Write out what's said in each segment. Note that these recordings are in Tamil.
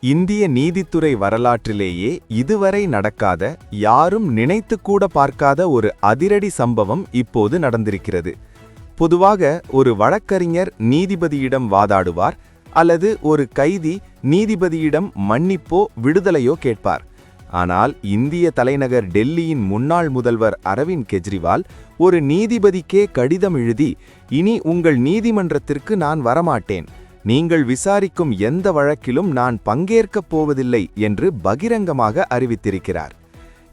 இந்திய நீதித்துறை வரலாற்றிலேயே இதுவரை நடக்காத, யாரும் நினைத்துக்கூட பார்க்காத ஒரு அதிரடி சம்பவம் இப்போது நடந்திருக்கிறது. பொதுவாக ஒரு வழக்கறிஞர் நீதிபதியிடம் வாதாடுவார், அல்லது ஒரு கைதி நீதிபதியிடம் மன்னிப்போ விடுதலையோ கேட்பார். ஆனால் இந்திய தலைநகர் டெல்லியின் முன்னாள் முதல்வர் அரவிந்த் கெஜ்ரிவால் ஒரு நீதிபதிக்கே கடிதம் எழுதி, இனி உங்கள் நீதிமன்றத்திற்கு நான் வரமாட்டேன், நீங்கள் விசாரிக்கும் எந்த வழக்கிலும் நான் பங்கேற்கப் போவதில்லை என்று பகிரங்கமாக அறிவித்திருக்கிறார்.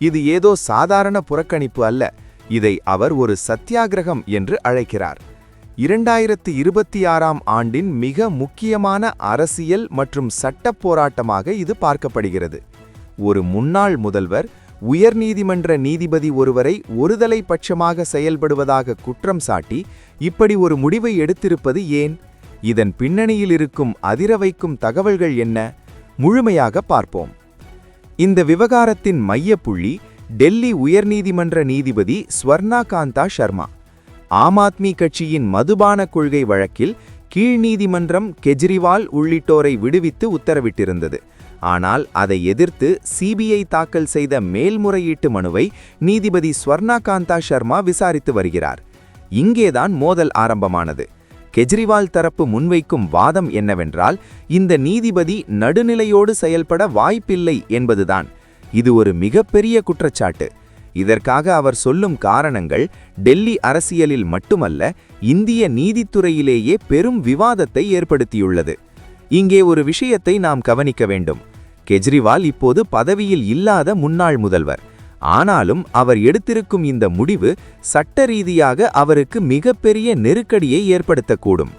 இது ஏதோ சாதாரண புறக்கணிப்பு அல்ல, இதை அவர் ஒரு சத்தியாகிரகம் என்று அழைக்கிறார். 2026ஆம் ஆண்டின் மிக முக்கியமான அரசியல் மற்றும் சட்டப் போராட்டமாக இது பார்க்கப்படுகிறது. ஒரு முன்னாள் முதல்வர் உயர்நீதிமன்ற நீதிபதி ஒருவரை ஒருதலை பட்சமாக செயல்படுவதாக குற்றம் சாட்டி இப்படி ஒரு முடிவை எடுத்திருப்பது ஏன்? இதன் பின்னணியில் இருக்கும் அதிரவைக்கும் தகவல்கள் என்ன? முழுமையாக பார்ப்போம். இந்த விவகாரத்தின் மையப்புள்ளி டெல்லி உயர்நீதிமன்ற நீதிபதி ஸ்வர்ணா காந்தா சர்மா. ஆம் ஆத்மி கட்சியின் மதுபான கொள்கை வழக்கில் கீழ்நீதிமன்றம் கெஜ்ரிவால் உள்ளிட்டோரை விடுவித்து உத்தரவிட்டிருந்தது. ஆனால் அதை எதிர்த்து சிபிஐ தாக்கல் செய்த மேல்முறையீட்டு மனுவை நீதிபதி ஸ்வர்ணா காந்தா சர்மா விசாரித்து வருகிறார். இங்கேதான் மோதல் ஆரம்பமானது. கெஜ்ரிவால் தரப்பு முன்வைக்கும் வாதம் என்னவென்றால், இந்த நீதிபதி நடுநிலையோடு செயல்பட வாய்ப்பில்லை என்பதுதான். இது ஒரு மிகப்பெரிய குற்றச்சாட்டு. இதற்காக அவர் சொல்லும் காரணங்கள் டெல்லி அரசியலில் மட்டுமல்ல, இந்திய நீதித்துறையிலேயே பெரும் விவாதத்தை ஏற்படுத்தியுள்ளது. இங்கே ஒரு விஷயத்தை நாம் கவனிக்க வேண்டும். கெஜ்ரிவால் இப்போது பதவியில் இல்லாத முன்னாள் முதல்வர். ஆனாலும் அவர் எடுத்திருக்கும் இந்த முடிவு சட்ட ரீதியாக அவருக்கு மிகப்பெரிய நெருக்கடியை ஏற்படுத்தக்கூடும்.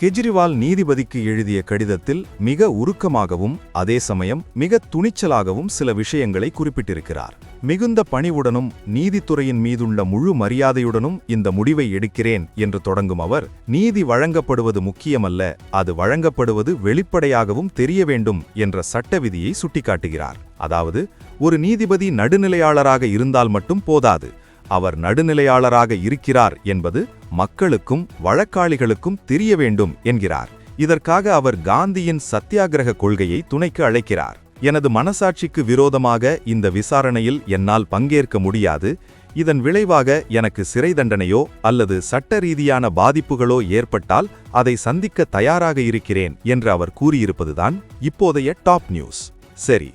கெஜ்ரிவால் நீதிபதிக்கு எழுதிய கடிதத்தில் மிக உருக்கமாகவும் அதே சமயம் மிக துணிச்சலாகவும் சில விஷயங்களை குறிப்பிட்டிருக்கிறார். மிகுந்த பணிவுடனும் நீதித்துறையின் மீதுள்ள முழு மரியாதையுடனும் இந்த முடிவை எடுக்கிறேன் என்று தொடங்கும் அவர், நீதி வழங்கப்படுவது முக்கியமல்ல, அது வழங்கப்படுவது வெளிப்படையாகவும் தெரிய வேண்டும் என்ற சட்ட விதியை சுட்டிக்காட்டுகிறார். அதாவது, ஒரு நீதிபதி நடுநிலையாளராக இருந்தால் மட்டும் போதாது, அவர் நடுநிலையாளராக இருக்கிறார் என்பது மக்களுக்கும் வழக்காளிகளுக்கும் தெரிய வேண்டும் என்கிறார். இதற்காக அவர் காந்தியின் சத்தியாகிரக கொள்கையை துணைக்கு அழைக்கிறார். எனது மனசாட்சிக்கு விரோதமாக இந்த விசாரணையில் என்னால் பங்கேற்க முடியாது, இதன் விளைவாக எனக்கு சிறை தண்டனையோ அல்லது சட்ட ரீதியான பாதிப்புகளோ ஏற்பட்டால் அதை சந்திக்க தயாராக இருக்கிறேன் என்று அவர் கூறியிருப்பதுதான் இப்போதைய டாப் நியூஸ். சரி,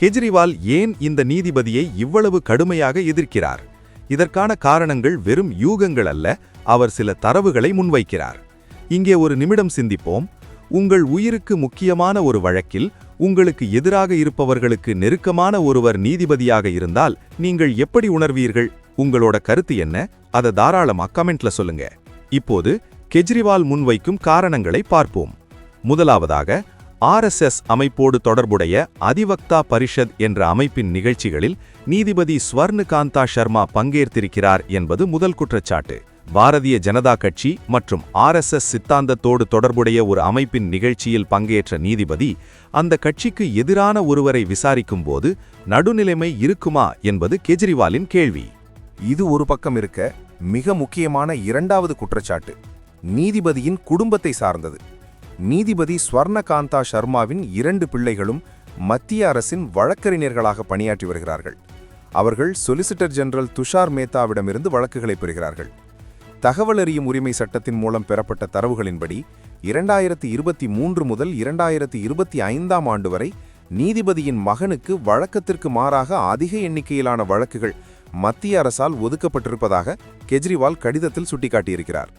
கெஜ்ரிவால் ஏன் இந்த நீதிபதியை இவ்வளவு கடுமையாக எதிர்க்கிறார்? இதற்கான காரணங்கள் வெறும் யூகங்கள் அல்ல, அவர் சில தரவுகளை முன்வைக்கிறார். இங்கே ஒரு நிமிடம் சிந்திப்போம். உங்கள் உயிருக்கு முக்கியமான ஒரு வழக்கில் உங்களுக்கு எதிராக இருப்பவர்களுக்கு நெருக்கமான ஒருவர் நீதிபதியாக இருந்தால் நீங்கள் எப்படி உணர்வீர்கள்? உங்களோட கருத்து என்ன? அதை தாராளமா கமெண்ட்ல சொல்லுங்க. இப்போது கெஜ்ரிவால் முன்வைக்கும் காரணங்களை பார்ப்போம். முதலாவதாக, RSS அமைப்போடு தொடர்புடைய அதிவக்தா பரிஷத் என்ற அமைப்பின் நிகழ்ச்சிகளில் நீதிபதி ஸ்வர்ணா காந்தா சர்மா பங்கேற்றிருக்கிறார் என்பது முதல் குற்றச்சாட்டு. பாரதிய ஜனதா கட்சி மற்றும் RSS சித்தாந்தத்தோடு தொடர்புடைய ஒரு அமைப்பின் நிகழ்ச்சியில் பங்கேற்ற நீதிபதி அந்த கட்சிக்கு எதிரான ஒருவரை விசாரிக்கும் போது நடுநிலைமை இருக்குமா என்பது கெஜ்ரிவாலின் கேள்வி. இது ஒரு பக்கம் இருக்க, மிக முக்கியமான இரண்டாவது குற்றச்சாட்டு நீதிபதியின் குடும்பத்தை சார்ந்தது. நீதிபதி ஸ்வர்ணா காந்தா சர்மாவின் 2 பிள்ளைகளும் மத்திய அரசின் வழக்கறிஞர்களாக பணியாற்றி வருகிறார்கள். அவர்கள் சொலிசிட்டர் ஜெனரல் துஷார் மேத்தாவிடமிருந்து வழக்குகளை பெறுகிறார்கள். தகவல் அறியும் உரிமை சட்டத்தின் மூலம் பெறப்பட்ட தரவுகளின்படி 2023 முதல் 2025ஆம் ஆண்டு வரை நீதிபதியின் மகனுக்கு வழக்கத்திற்கு மாறாக அதிக எண்ணிக்கையிலான வழக்குகள் மத்திய அரசால் ஒதுக்கப்பட்டிருப்பதாக கெஜ்ரிவால் கடிதத்தில் சுட்டிக்காட்டியிருக்கிறார்.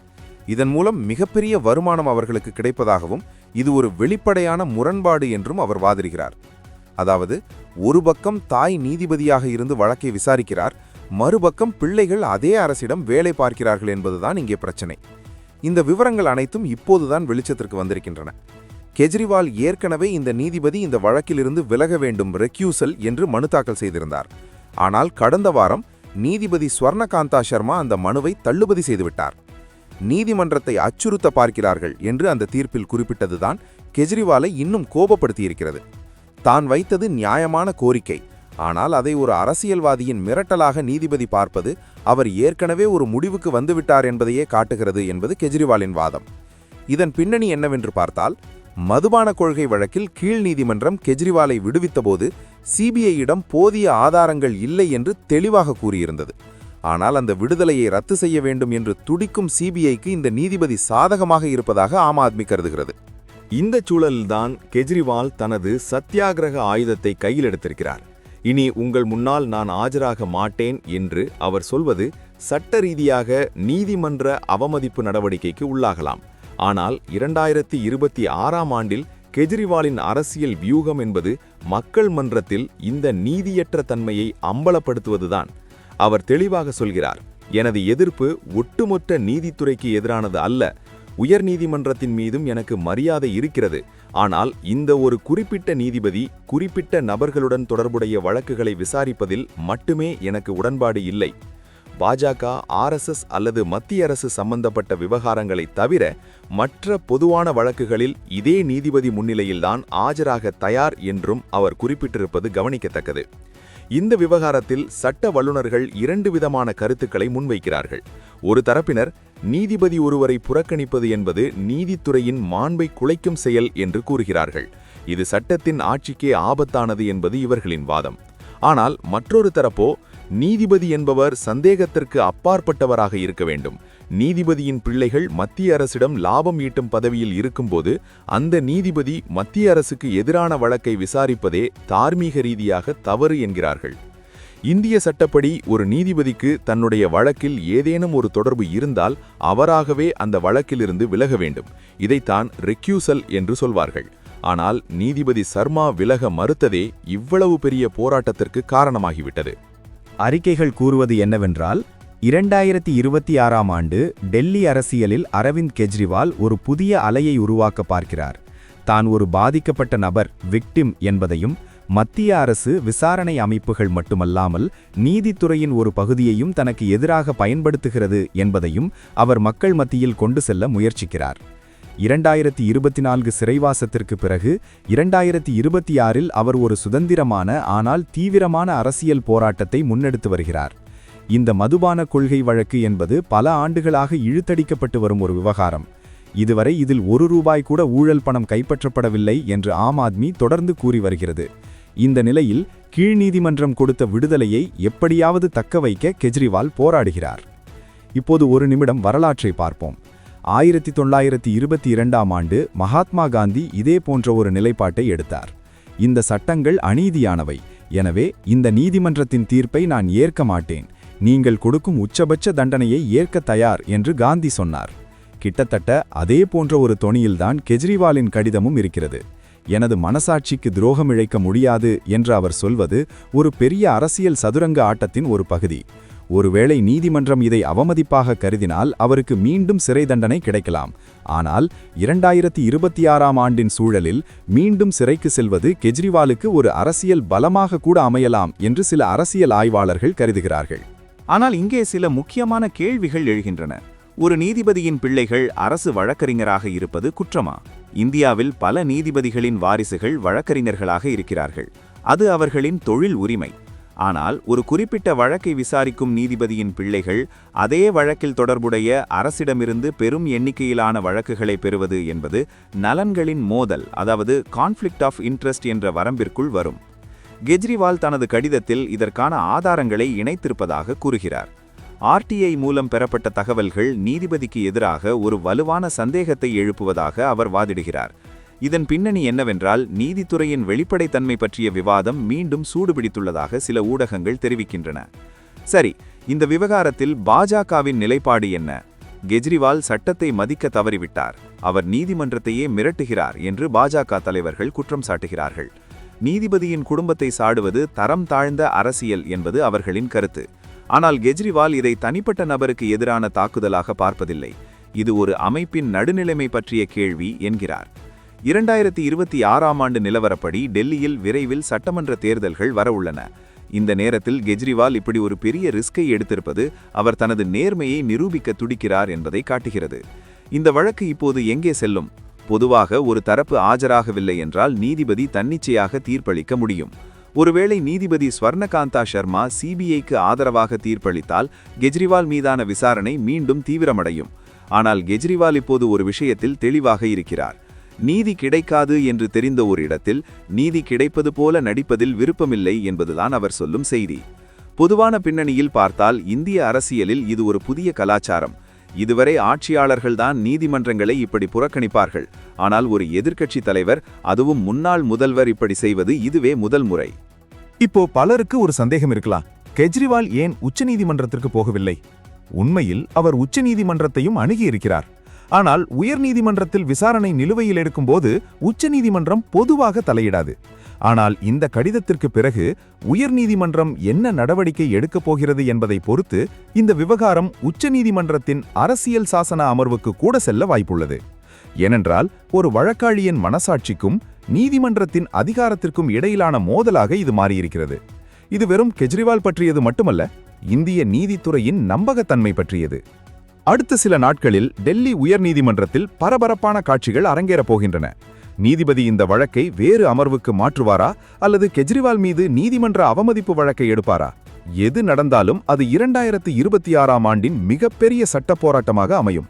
இதன் மூலம் மிகப்பெரிய வருமானம் அவர்களுக்கு கிடைப்பதாகவும் இது ஒரு வெளிப்படையான முரண்பாடு என்றும் அவர் வாதிடுகிறார். அதாவது, ஒரு பக்கம் தாய் நீதிபதியாக இருந்து வழக்கை விசாரிக்கிறார், மறுபக்கம் பிள்ளைகள் அதே அரசிடம் வேலை பார்க்கிறார்கள் என்பதுதான் இங்கே பிரச்சனை. இந்த விவரங்கள் அனைத்தும் இப்போதுதான் வெளிச்சத்திற்கு வந்திருக்கின்றன. கெஜ்ரிவால் ஏற்கனவே இந்த நீதிபதி இந்த வழக்கிலிருந்து விலக வேண்டும், ரெக்யூசல் என்று மனு தாக்கல் செய்திருந்தார். ஆனால் கடந்த வாரம் நீதிபதி ஸ்வர்ணா காந்தா சர்மா அந்த மனுவை தள்ளுபடி செய்துவிட்டார். நீதிமன்றத்தை அச்சுறுத்த பார்க்கிறார்கள் என்று அந்த தீர்ப்பில் குறிப்பிட்டதுதான் கெஜ்ரிவாலை இன்னும் கோபப்படுத்தியிருக்கிறது. தான் வைத்தது நியாயமான கோரிக்கை, ஆனால் அதை ஒரு அரசியல்வாதியின் மிரட்டலாக நீதிபதி பார்ப்பது அவர் ஏற்கனவே ஒரு முடிவுக்கு வந்துவிட்டார் என்பதையே காட்டுகிறது என்பது கெஜ்ரிவாலின் வாதம். இதன் பின்னணி என்னவென்று பார்த்தால், மதுபான கொள்கை வழக்கில் கீழ் நீதிமன்றம் கெஜ்ரிவாலை விடுவித்தபோது சிபிஐயிடம் போதிய ஆதாரங்கள் இல்லை என்று தெளிவாக கூறியிருந்தது. ஆனால் அந்த விடுதலையை ரத்து செய்ய வேண்டும் என்று துடிக்கும் சிபிஐக்கு இந்த நீதிபதி சாதகமாக இருப்பதாக ஆம் ஆத்மி கருதுகிறது. இந்த சூழலில்தான் கெஜ்ரிவால் தனது சத்தியாகிரக ஆயுதத்தை கையில் எடுத்திருக்கிறார். இனி உங்கள் முன்னால் நான் ஆஜராக மாட்டேன் என்று அவர் சொல்வது சட்ட ரீதியாக நீதிமன்ற அவமதிப்பு நடவடிக்கைக்கு உள்ளாகலாம். ஆனால் 2026ஆம் ஆண்டில் கெஜ்ரிவாலின் அரசியல் வியூகம் என்பது மக்கள் மன்றத்தில் இந்த நீதியற்ற தன்மையை அம்பலப்படுத்துவதுதான். அவர் தெளிவாக சொல்கிறார், எனது எதிர்ப்பு ஒட்டுமொத்த நீதித்துறைக்கு எதிரானது அல்ல, உயர் நீதிமன்றத்தின் மீதும் எனக்கு மரியாதை இருக்கிறது. ஆனால் இந்த ஒரு குறிப்பிட்ட நீதிபதி குறிப்பிட்ட நபர்களுடன் தொடர்புடைய வழக்குகளை விசாரிப்பதில் மட்டுமே எனக்கு உடன்பாடு இல்லை. பாஜக, RSS அல்லது மத்திய அரசு சம்பந்தப்பட்ட விவகாரங்களை தவிர மற்ற பொதுவான வழக்குகளில் இதே நீதிபதி முன்னிலையில்தான் ஆஜராக தயார் என்றும் அவர் குறிப்பிட்டிருப்பது கவனிக்கத்தக்கது. இந்த விவகாரத்தில் சட்ட வல்லுநர்கள் 2 விதமான கருத்துக்களை முன்வைக்கிறார்கள். ஒரு தரப்பினர் நீதிபதி ஒருவரை புறக்கணிப்பது என்பது நீதித்துறையின் மாண்பை குலைக்கும் செயல் என்று கூறுகிறார்கள். இது சட்டத்தின் ஆட்சிக்கே ஆபத்தானது என்பது இவர்களின் வாதம். ஆனால் மற்றொரு தரப்போ நீதிபதி என்பவர் சந்தேகத்திற்கு அப்பாற்பட்டவராக இருக்க வேண்டும். நீதிபதியின் பிள்ளைகள் மத்திய அரசிடம் லாபம் ஈட்டும் பதவியில் இருக்கும்போது அந்த நீதிபதி மத்திய அரசுக்கு எதிரான வழக்கை விசாரிப்பதே தார்மீக ரீதியாக தவறு என்கிறார்கள். இந்திய சட்டப்படி ஒரு நீதிபதிக்கு தன்னுடைய வழக்கில் ஏதேனும் ஒரு தொடர்பு இருந்தால் அவராகவே அந்த வழக்கிலிருந்து விலக வேண்டும். இதைத்தான் ரெக்யூசல் என்று சொல்வார்கள். ஆனால் நீதிபதி சர்மா விலக மறுத்ததே இவ்வளவு பெரிய போராட்டத்திற்கு காரணமாகிவிட்டது. அறிக்கைகள் கூறுவது என்னவென்றால் 2026ஆம் ஆண்டு டெல்லி அரசியலில் அரவிந்த் கெஜ்ரிவால் ஒரு புதிய அலையை உருவாக்க பார்க்கிறார். தான் ஒரு பாதிக்கப்பட்ட நபர், விக்டிம் என்பதையும், மத்திய அரசு விசாரணை அமைப்புகள் மட்டுமல்லாமல் நீதித்துறையின் ஒரு பகுதியையும் தனக்கு எதிராக பயன்படுத்துகிறது என்பதையும் அவர் மக்கள் மத்தியில் கொண்டு செல்ல முயற்சிக்கிறார். 2024 சிறைவாசத்திற்கு பிறகு 2026இல் அவர் ஒரு சுதந்திரமான ஆனால் தீவிரமான அரசியல் போராட்டத்தை முன்னெடுத்து வருகிறார். இந்த மதுபான கொள்கை வழக்கு என்பது பல ஆண்டுகளாக இழுத்தடிக்கப்பட்டு வரும் ஒரு விவகாரம். இதுவரை இதில் ₹1 கூட ஊழல் பணம் கைப்பற்றப்படவில்லை என்று ஆம் ஆத்மி தொடர்ந்து கூறி வருகிறது. இந்த நிலையில் கீழ்நீதிமன்றம் கொடுத்த விடுதலையை எப்படியாவது தக்க வைக்க கெஜ்ரிவால் போராடுகிறார். இப்போது ஒரு நிமிடம் வரலாற்றை பார்ப்போம். 1922ஆம் ஆண்டு மகாத்மா காந்தி இதே போன்ற ஒரு நிலைப்பாட்டை எடுத்தார். இந்த சட்டங்கள் அநீதியானவை, எனவே இந்த நீதிமன்றத்தின் தீர்ப்பை நான் ஏற்க மாட்டேன், நீங்கள் கொடுக்கும் உச்சபட்ச தண்டனையை ஏற்க தயார் என்று காந்தி சொன்னார். கிட்டத்தட்ட அதே போன்ற ஒரு தொனியில்தான் கெஜ்ரிவாலின் கடிதமும் இருக்கிறது. எனது மனசாட்சிக்கு துரோகம் இழைக்க முடியாது என்று அவர் சொல்வது ஒரு பெரிய அரசியல் சதுரங்க ஆட்டத்தின் ஒரு பகுதி. ஒருவேளை நீதிமன்றம் இதை அவமதிப்பாக கருதினால் அவருக்கு மீண்டும் சிறை தண்டனை கிடைக்கலாம். ஆனால் 2026ஆம் ஆண்டின் சூழலில் மீண்டும் சிறைக்கு செல்வது கெஜ்ரிவாலுக்கு ஒரு அரசியல் பலமாக கூட அமையலாம் என்று சில அரசியல் ஆய்வாளர்கள் கருதுகிறார்கள். ஆனால் இங்கே சில முக்கியமான கேள்விகள் எழுகின்றன. ஒரு நீதிபதியின் பிள்ளைகள் அரசு வழக்கறிஞராக இருப்பது குற்றமா? இந்தியாவில் பல நீதிபதிகளின் வாரிசுகள் வழக்கறிஞர்களாக இருக்கிறார்கள். அது அவர்களின் தொழில் உரிமை. ஆனால் ஒரு குறிப்பிட்ட வழக்கை விசாரிக்கும் நீதிபதியின் பிள்ளைகள் அதே வழக்கில் தொடர்புடைய அரசிடமிருந்து பெரும் எண்ணிக்கையிலான வழக்குகளை பெறுவது என்பது நலன்களின் மோதல், அதாவது கான்ஃப்ளிக்ட் ஆஃப் இன்ட்ரெஸ்ட் என்ற வரம்பிற்குள் வரும். கெஜ்ரிவால் தனது கடிதத்தில் இதற்கான ஆதாரங்களை இணைத்திருப்பதாக கூறுகிறார். RTI மூலம் பெறப்பட்ட தகவல்கள் நீதிபதிக்கு எதிராக ஒரு வலுவான சந்தேகத்தை எழுப்புவதாக அவர் வாதிடுகிறார். இதன் பின்னணி என்னவென்றால், நீதித்துறையின் வெளிப்படைத்தன்மை பற்றிய விவாதம் மீண்டும் சூடுபிடித்துள்ளதாக சில ஊடகங்கள் தெரிவிக்கின்றன. சரி, இந்த விவகாரத்தில் பாஜகவின் நிலைப்பாடு என்ன? கெஜ்ரிவால் சட்டத்தை மதிக்க தவறிவிட்டார், அவர் நீதிமன்றத்தையே மிரட்டுகிறார் என்று பாஜக தலைவர்கள் குற்றம் சாட்டுகிறார்கள். நீதிபதியின் குடும்பத்தை சாடுவது தரம் தாழ்ந்த அரசியல் என்பது அவர்களின் கருத்து. ஆனால் கெஜ்ரிவால் இதை தனிப்பட்ட நபருக்கு எதிரான தாக்குதலாக பார்ப்பதில்லை. இது ஒரு அமைப்பின் நடுநிலைமை பற்றிய கேள்வி என்கிறார். 2026ஆம் ஆண்டு நிலவரப்படி டெல்லியில் விரைவில் சட்டமன்ற தேர்தல்கள் வரவுள்ளன. இந்த நேரத்தில் கெஜ்ரிவால் இப்படி ஒரு பெரிய ரிஸ்கை எடுத்திருப்பது அவர் தனது நேர்மையை நிரூபிக்க துடிக்கிறார் என்பதை காட்டுகிறது. இந்த வழக்கு இப்போது எங்கே செல்லும்? பொதுவாக ஒரு தரப்பு ஆஜராகவில்லை என்றால் நீதிபதி தன்னிச்சையாக தீர்ப்பளிக்க முடியும். ஒருவேளை நீதிபதி ஸ்வர்ணகாந்தா சர்மா சிபிஐக்கு ஆதரவாக தீர்ப்பளித்தால் கெஜ்ரிவால் மீதான விசாரணை மீண்டும் தீவிரமடையும். ஆனால் கெஜ்ரிவால் இப்போது ஒரு விஷயத்தில் தெளிவாக இருக்கிறார். நீதி கிடைக்காது என்று தெரிந்த ஒரு இடத்தில் நீதி கிடைப்பது போல நடிப்பதில் விருப்பமில்லை என்பதுதான் அவர் சொல்லும் செய்தி. பொதுவான பின்னணியில் பார்த்தால் இந்திய அரசியலில் இது ஒரு புதிய கலாச்சாரம். இதுவரை ஆட்சியாளர்கள்தான் நீதிமன்றங்களை இப்படி புறக்கணிப்பார்கள். ஆனால் ஒரு எதிர்க்கட்சி தலைவர், அதுவும் முன்னாள் முதல்வர் இப்படி செய்வது இதுவே முதல் முறை. இப்போ பலருக்கு ஒரு சந்தேகம் இருக்கலாம், கெஜ்ரிவால் ஏன் உச்சநீதிமன்றத்திற்கு போகவில்லை? உண்மையில் அவர் உச்சநீதிமன்றத்தையும் அணுகியிருக்கிறார். ஆனால் உயர்நீதிமன்றத்தில் விசாரணை நிலுவையில் எடுக்கும்போது உச்சநீதிமன்றம் பொதுவாக தலையிடாது. ஆனால் இந்த கடிதத்திற்கு பிறகு உயர்நீதிமன்றம் என்ன நடவடிக்கை எடுக்கப் போகிறது என்பதை பொறுத்து இந்த விவகாரம் உச்சநீதிமன்றத்தின் அரசியல் சாசன அமர்வுக்கு கூட செல்ல வாய்ப்புள்ளது. ஏனென்றால் ஒரு வழக்காளியின் மனசாட்சிக்கும் நீதிமன்றத்தின் அதிகாரத்திற்கும் இடையிலான மோதலாக இது மாறியிருக்கிறது. இது வெறும் கெஜ்ரிவால் பற்றியது மட்டுமல்ல, இந்திய நீதித்துறையின் நம்பகத்தன்மை பற்றியது. அடுத்த சில நாட்களில் டெல்லி உயர்நீதிமன்றத்தில் பரபரப்பான காட்சிகள் அரங்கேறப் போகின்றன. நீதிபதி இந்த வழக்கை வேறு அமர்வுக்கு மாற்றுவாரா அல்லது கெஜ்ரிவால் மீது நீதிமன்ற அவமதிப்பு வழக்கை எடுப்பாரா? எது நடந்தாலும் அது 2026ஆம் ஆண்டின் மிகப்பெரிய சட்ட போராட்டமாக அமையும்.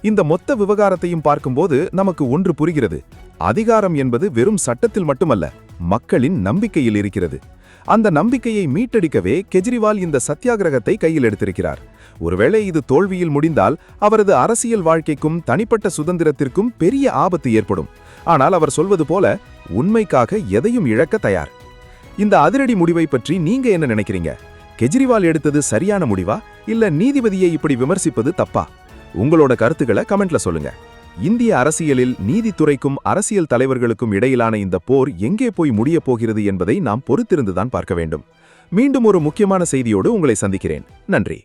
இந்த மொத்த விவகாரத்தையும் பார்க்கும்போது நமக்கு ஒன்று புரிகிறது. அதிகாரம் என்பது வெறும் சட்டத்தில் மட்டுமல்ல, மக்களின் நம்பிக்கையில் இருக்கிறது. அந்த நம்பிக்கையை மீட்டெடுக்கவே கெஜ்ரிவால் இந்த சத்தியாகிரகத்தை கையில் எடுத்திருக்கிறார். ஒருவேளை இது தோல்வியில் முடிந்தால் அவரது அரசியல் வாழ்க்கைக்கும் தனிப்பட்ட சுதந்திரத்திற்கும் பெரிய ஆபத்து ஏற்படும். ஆனால் அவர் சொல்வது போல உண்மைக்காக எதையும் இழக்க தயார். இந்த அதிரடி முடிவை பற்றி நீங்க என்ன நினைக்கிறீங்க? கெஜ்ரிவால் எடுத்தது சரியான முடிவா, இல்ல நீதிபதியை இப்படி விமர்சிப்பது தப்பா? உங்களோட கருத்துக்களை கமெண்ட்ல சொல்லுங்க. இந்திய அரசியலில் நீதித்துறைக்கும் அரசியல் தலைவர்களுக்கும் இடையிலான இந்த போர் எங்கே போய் முடியப் போகிறது என்பதை நாம் பொறுத்திருந்துதான் பார்க்க வேண்டும். மீண்டும் ஒரு முக்கியமான செய்தியோடு உங்களை சந்திக்கிறேன். நன்றி.